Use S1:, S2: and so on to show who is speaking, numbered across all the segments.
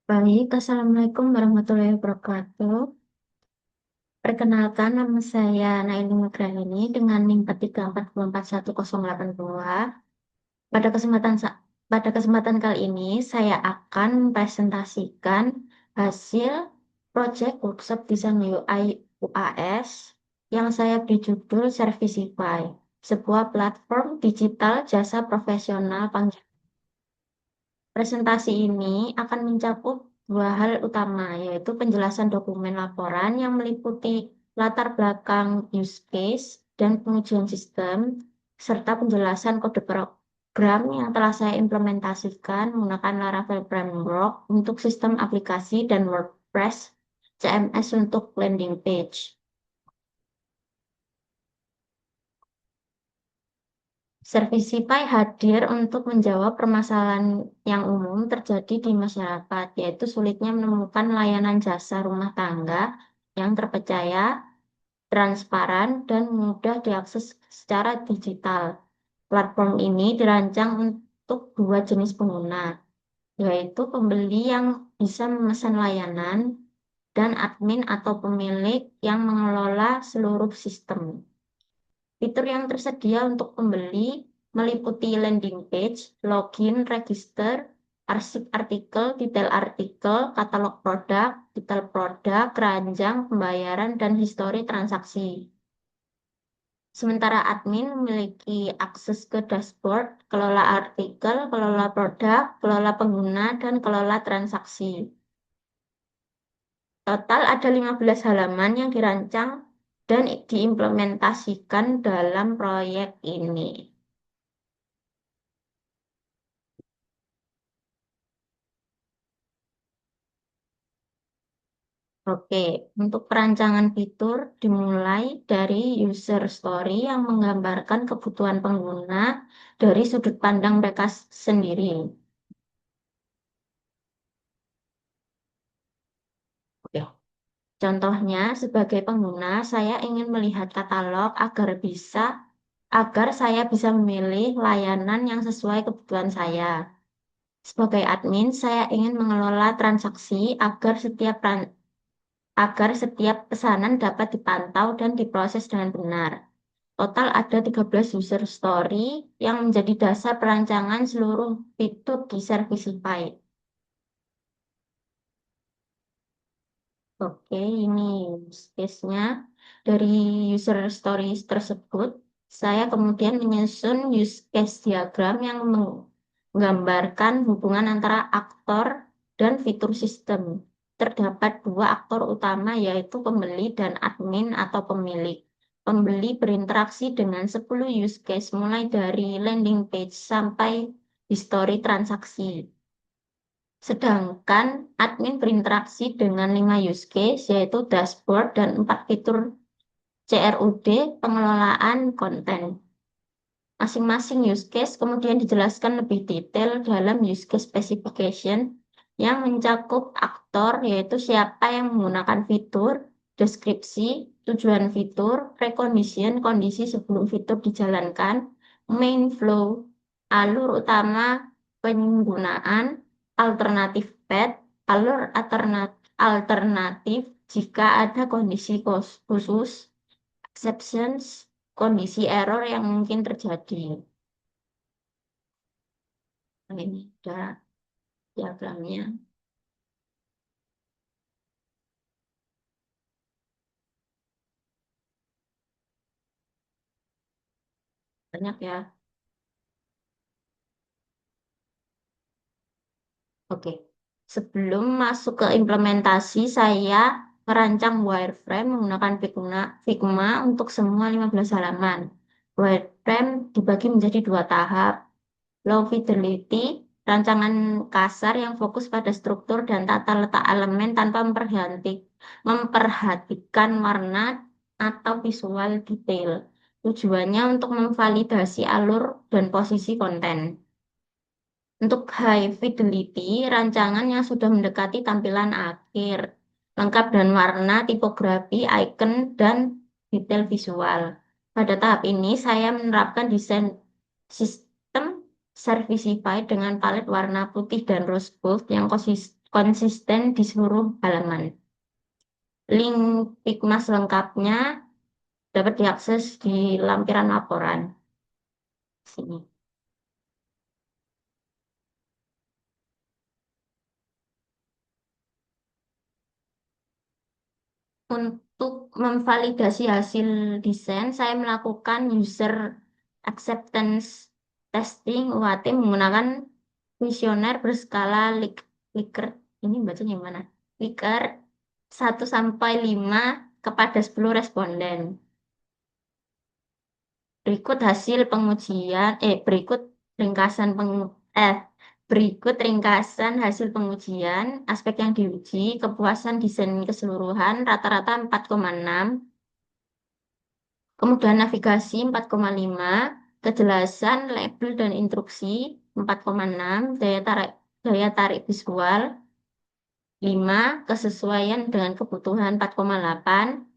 S1: Baik, Assalamualaikum warahmatullahi wabarakatuh. Perkenalkan, nama saya Naili Nugraini dengan NIM 1344108. Pada kesempatan sa- pada kesempatan kali ini, saya akan mempresentasikan hasil proyek workshop desain UI UAS yang saya beri judul Servicify, sebuah platform digital jasa profesional. Presentasi ini akan mencakup dua hal utama, yaitu penjelasan dokumen laporan yang meliputi latar belakang use case dan pengujian sistem, serta penjelasan kode program yang telah saya implementasikan menggunakan Laravel Framework untuk sistem aplikasi dan WordPress CMS untuk landing page. Servicify hadir untuk menjawab permasalahan yang umum terjadi di masyarakat, yaitu sulitnya menemukan layanan jasa rumah tangga yang terpercaya, transparan, dan mudah diakses secara digital. Platform ini dirancang untuk dua jenis pengguna, yaitu pembeli yang bisa memesan layanan dan admin atau pemilik yang mengelola seluruh sistem. Fitur yang tersedia untuk pembeli meliputi landing page, login, register, arsip artikel, detail produk, keranjang, pembayaran, dan histori transaksi. Sementara admin memiliki akses ke dashboard, kelola artikel, kelola produk, kelola pengguna, dan kelola transaksi. Total ada 15 halaman yang dirancang dan diimplementasikan dalam proyek ini. Oke, untuk perancangan fitur dimulai dari user story yang menggambarkan kebutuhan pengguna dari sudut pandang mereka sendiri. Oke. Contohnya, sebagai pengguna, saya ingin melihat katalog agar saya bisa memilih layanan yang sesuai kebutuhan saya. Sebagai admin, saya ingin mengelola transaksi agar setiap pesanan dapat dipantau dan diproses dengan benar. Total ada 13 user story yang menjadi dasar perancangan seluruh fitur di Servicify. Oke, ini use case-nya. Dari user stories tersebut, saya kemudian menyusun use case diagram yang menggambarkan hubungan antara aktor dan fitur sistem. Terdapat dua aktor utama, yaitu pembeli dan admin atau pemilik. Pembeli berinteraksi dengan 10 use case mulai dari landing page sampai history transaksi. Sedangkan admin berinteraksi dengan 5 use case, yaitu dashboard dan 4 fitur CRUD pengelolaan konten. Masing-masing use case kemudian dijelaskan lebih detail dalam use case specification yang mencakup aktor, yaitu siapa yang menggunakan fitur, deskripsi, tujuan fitur, precondition, kondisi sebelum fitur dijalankan, main flow, alur utama penggunaan, alternatif path, alternatif jika ada kondisi khusus, exceptions, kondisi error yang mungkin terjadi. Nah, ini ada diagramnya. Banyak ya. Oke. Sebelum masuk ke implementasi, saya merancang wireframe menggunakan Figma untuk semua 15 halaman. Wireframe dibagi menjadi dua tahap. Low fidelity, rancangan kasar yang fokus pada struktur dan tata letak elemen tanpa memperhatikan warna atau visual detail. Tujuannya untuk memvalidasi alur dan posisi konten. Untuk high fidelity, rancangan yang sudah mendekati tampilan akhir, lengkap dan warna, tipografi, icon, dan detail visual. Pada tahap ini, saya menerapkan desain sistem Servicify dengan palet warna putih dan rose gold yang konsisten di seluruh halaman. Link Pigmas lengkapnya dapat diakses di lampiran laporan. Sini. Untuk memvalidasi hasil desain, saya melakukan user acceptance testing UAT menggunakan kuesioner berskala Likert. Ini bacanya gimana? Likert 1 sampai 5 kepada 10 responden. Berikut hasil pengujian, ringkasan eh, berikut ringkasan hasil pengujian, aspek yang diuji, kepuasan desain keseluruhan, rata-rata 4,6, kemudahan navigasi 4,5, kejelasan, label, dan instruksi 4,6, daya tarik visual 5, kesesuaian dengan kebutuhan 4,8,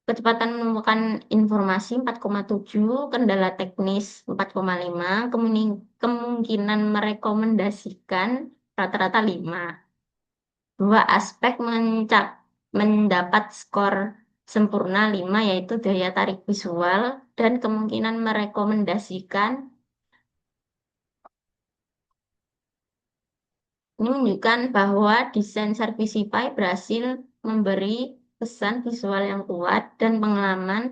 S1: kecepatan menemukan informasi 4,7, kendala teknis 4,5, kemungkinan merekomendasikan rata-rata 5. Dua aspek mendapat skor sempurna 5, yaitu daya tarik visual dan kemungkinan merekomendasikan. Ini menunjukkan bahwa desain Servicify berhasil memberi kesan visual yang kuat dan pengalaman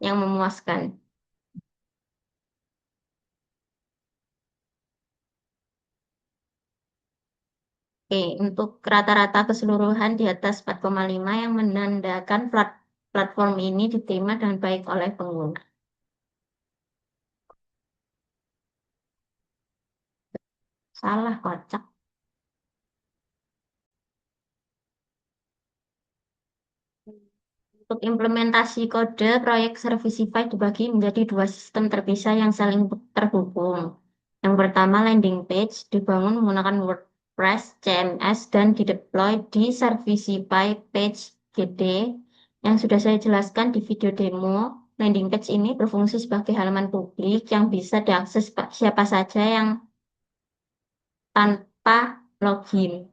S1: yang memuaskan. Oke, untuk rata-rata keseluruhan di atas 4,5 yang menandakan platform ini diterima dengan baik oleh pengguna. Salah, kocak. Untuk implementasi kode, proyek Servicify dibagi menjadi dua sistem terpisah yang saling terhubung. Yang pertama, landing page dibangun menggunakan WordPress, CMS, dan dideploy di Servicify Page GD yang sudah saya jelaskan di video demo. Landing page ini berfungsi sebagai halaman publik yang bisa diakses siapa saja yang tanpa login.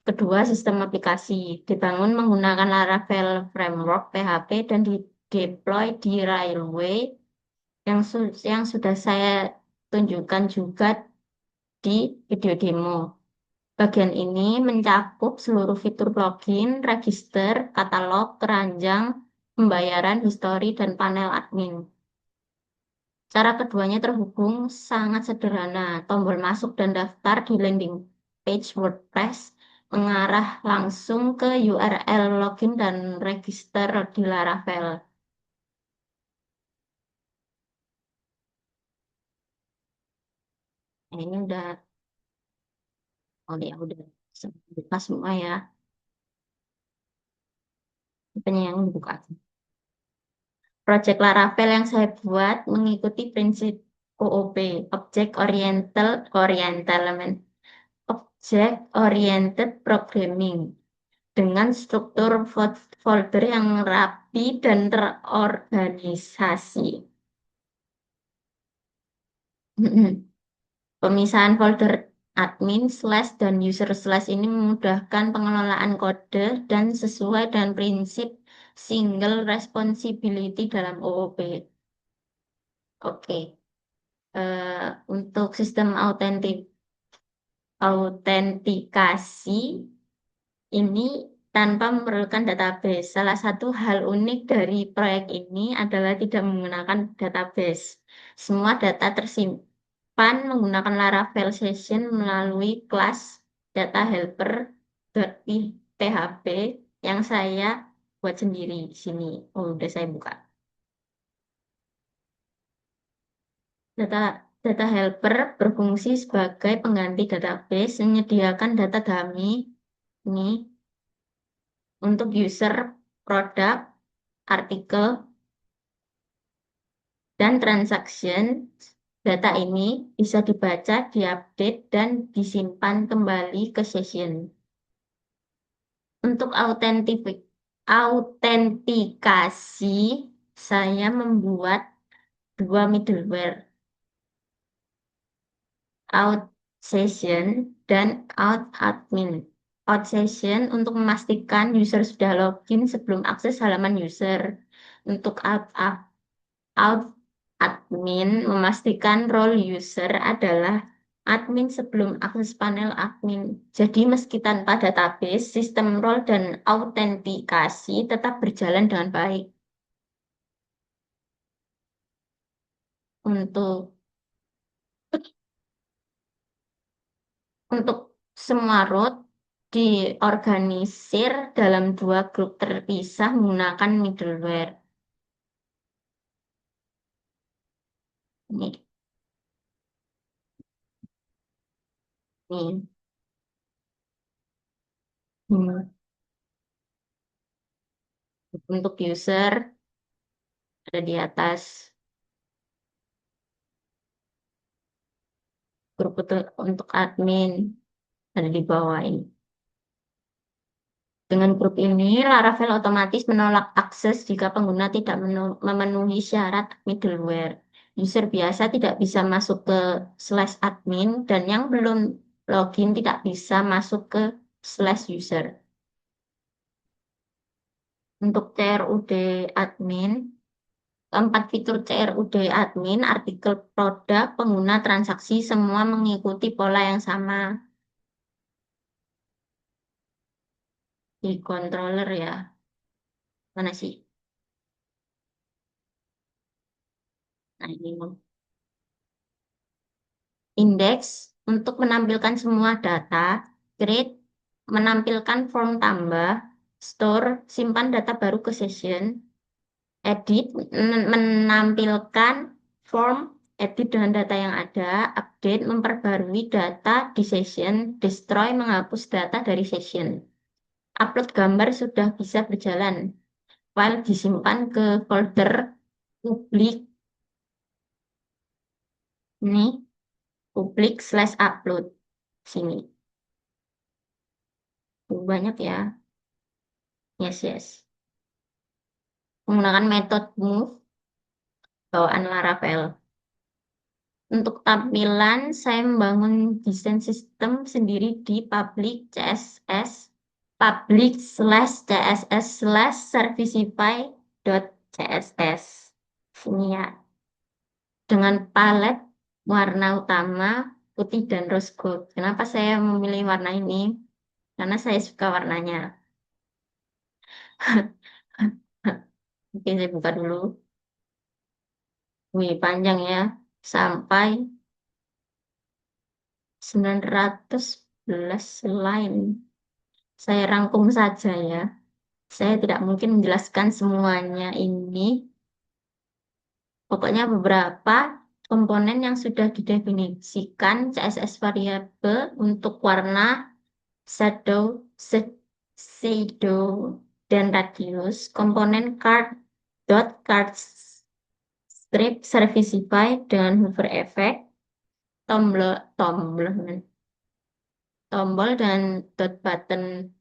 S1: Kedua, sistem aplikasi dibangun menggunakan Laravel Framework PHP dan deploy di Railway yang sudah saya tunjukkan juga di video demo. Bagian ini mencakup seluruh fitur login, register, katalog, keranjang, pembayaran, histori, dan panel admin. Cara keduanya terhubung sangat sederhana. Tombol masuk dan daftar di landing page WordPress mengarah langsung ke URL login dan register di Laravel. Nah, ini udah, oh ya udah buka semua ya. Apanya yang dibuka? Project Laravel yang saya buat mengikuti prinsip OOP, Object Oriented Programming, dengan struktur folder yang rapi dan terorganisasi. Pemisahan folder admin slash dan user slash ini memudahkan pengelolaan kode dan sesuai dengan prinsip single responsibility dalam OOP. Oke. Untuk sistem autentikasi ini tanpa memerlukan database. Salah satu hal unik dari proyek ini adalah tidak menggunakan database. Semua data tersimpan menggunakan Laravel Session melalui kelas data helper.php yang saya buat sendiri di sini. Oh, udah saya buka. Data Data helper berfungsi sebagai pengganti database, menyediakan data dummy ini untuk user, produk, artikel, dan transaction. Data ini bisa dibaca, diupdate, dan disimpan kembali ke session. Untuk autentikasi, saya membuat dua middleware. session, dan out admin. Out session untuk memastikan user sudah login sebelum akses halaman user. Untuk out admin memastikan role user adalah admin sebelum akses panel admin. Jadi meski tanpa database, sistem role dan autentikasi tetap berjalan dengan baik. Untuk Untuk semua root diorganisir dalam dua grup terpisah menggunakan middleware. Nih, nih. Hmm. Untuk user ada di atas, grup untuk admin ada di bawah ini. Dengan grup ini, Laravel otomatis menolak akses jika pengguna tidak memenuhi syarat middleware. User biasa tidak bisa masuk ke /admin dan yang belum login tidak bisa masuk ke /user. Untuk CRUD admin, keempat fitur CRUD admin, artikel produk, pengguna, transaksi, semua mengikuti pola yang sama di controller ya. Mana sih? Nah, ini indeks untuk menampilkan semua data, create menampilkan form tambah, store simpan data baru ke session, edit menampilkan form edit dengan data yang ada, update memperbarui data di session, destroy menghapus data dari session. Upload gambar sudah bisa berjalan. File disimpan ke folder publik. Ini publik /upload. Sini. Banyak ya. Yes, yes. Menggunakan metode move bawaan Laravel. Untuk tampilan, saya membangun desain sistem sendiri di public/css/servicify.css. Ini ya, dengan palet warna utama putih dan rose gold. Kenapa saya memilih warna ini? Karena saya suka warnanya. Oke, saya buka dulu. Wih, panjang ya. Sampai 911 line. Saya rangkum saja ya. Saya tidak mungkin menjelaskan semuanya ini. Pokoknya beberapa komponen yang sudah didefinisikan CSS variabel untuk warna, shadow, shadow, dan radius. Komponen card strip servicify dengan hover effect, tombol, tombol, tombol dan dot button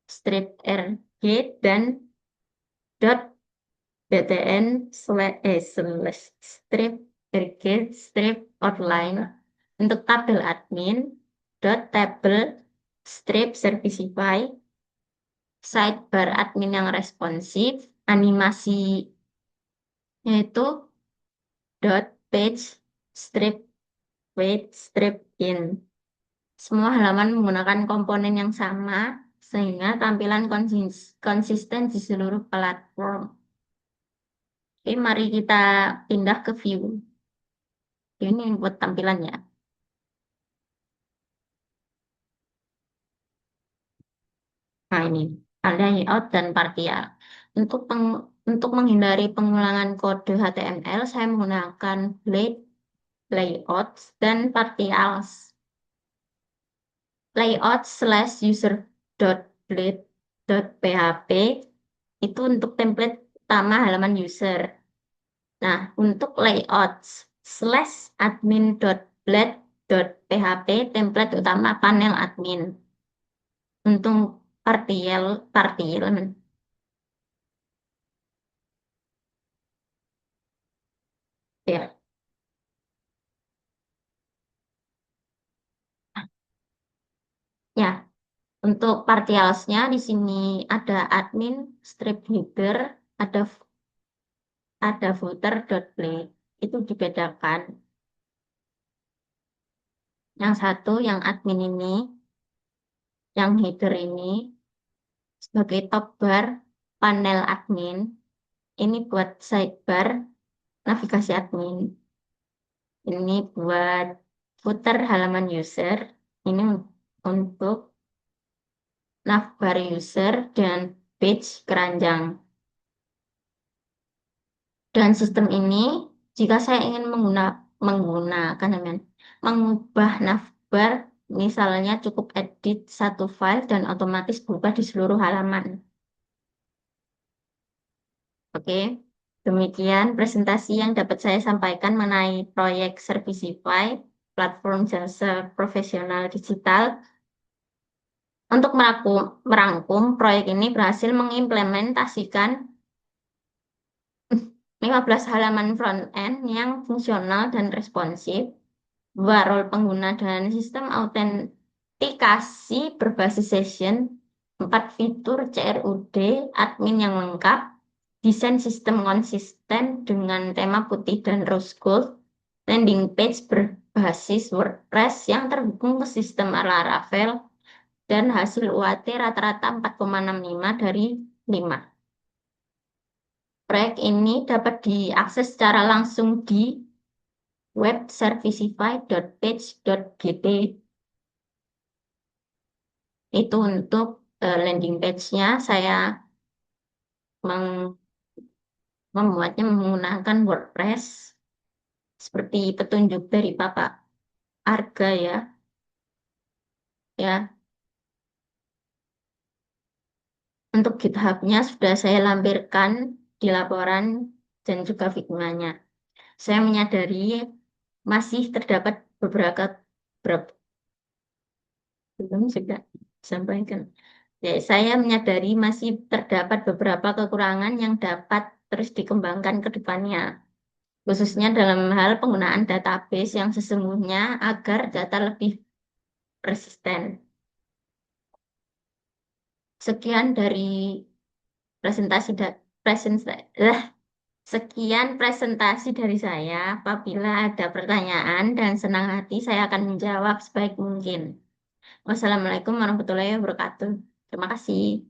S1: strip rg dan dot btn slash strip rg strip outline. Untuk tabel admin dot table strip servicify, sidebar admin yang responsif, animasi yaitu dot page strip weight strip in. Semua halaman menggunakan komponen yang sama sehingga tampilan konsisten di seluruh platform. Oke, mari kita pindah ke view. Ini buat tampilannya. Nah, ini ada layout dan partial. Untuk menghindari pengulangan kode HTML, saya menggunakan blade, layouts, dan partials. Layout/user.blade.php itu untuk template utama halaman user. Nah, untuk layouts/admin.blade.php template utama panel admin. Untuk partial ya. Untuk partialsnya di sini ada admin, strip header, ada ada footer dot plate. Itu dibedakan. Yang satu yang admin ini, yang header ini sebagai top bar panel admin. Ini buat sidebar navigasi admin. Ini buat footer halaman user. Ini untuk navbar user dan page keranjang. Dan sistem ini, jika saya ingin menggunakan, mengubah navbar, misalnya cukup edit satu file dan otomatis berubah di seluruh halaman. Oke, demikian presentasi yang dapat saya sampaikan mengenai proyek Servicify, platform jasa profesional digital. Untuk merangkum, proyek ini berhasil mengimplementasikan 15 halaman front-end yang fungsional dan responsif, 2 role pengguna dan sistem autentikasi berbasis session, 4 fitur CRUD, admin yang lengkap, desain sistem konsisten dengan tema putih dan rose gold, landing page berbasis WordPress yang terhubung ke sistem Laravel, dan hasil UAT rata-rata 4,65 dari 5. Proyek ini dapat diakses secara langsung di web servicify.page.gt. Itu untuk landing page-nya. Saya membuatnya menggunakan WordPress seperti petunjuk dari Bapak Arga ya. Ya, untuk GitHub-nya sudah saya lampirkan di laporan dan juga Figma-nya. Saya menyadari masih terdapat beberapa belum sudah sampaikan. Ya, saya menyadari masih terdapat beberapa kekurangan yang dapat terus dikembangkan ke depannya, khususnya dalam hal penggunaan database yang sesungguhnya agar data lebih persisten. Sekian dari presentasi sekian presentasi dari saya. Apabila ada pertanyaan dan senang hati, saya akan menjawab sebaik mungkin. Wassalamualaikum warahmatullahi wabarakatuh. Terima kasih.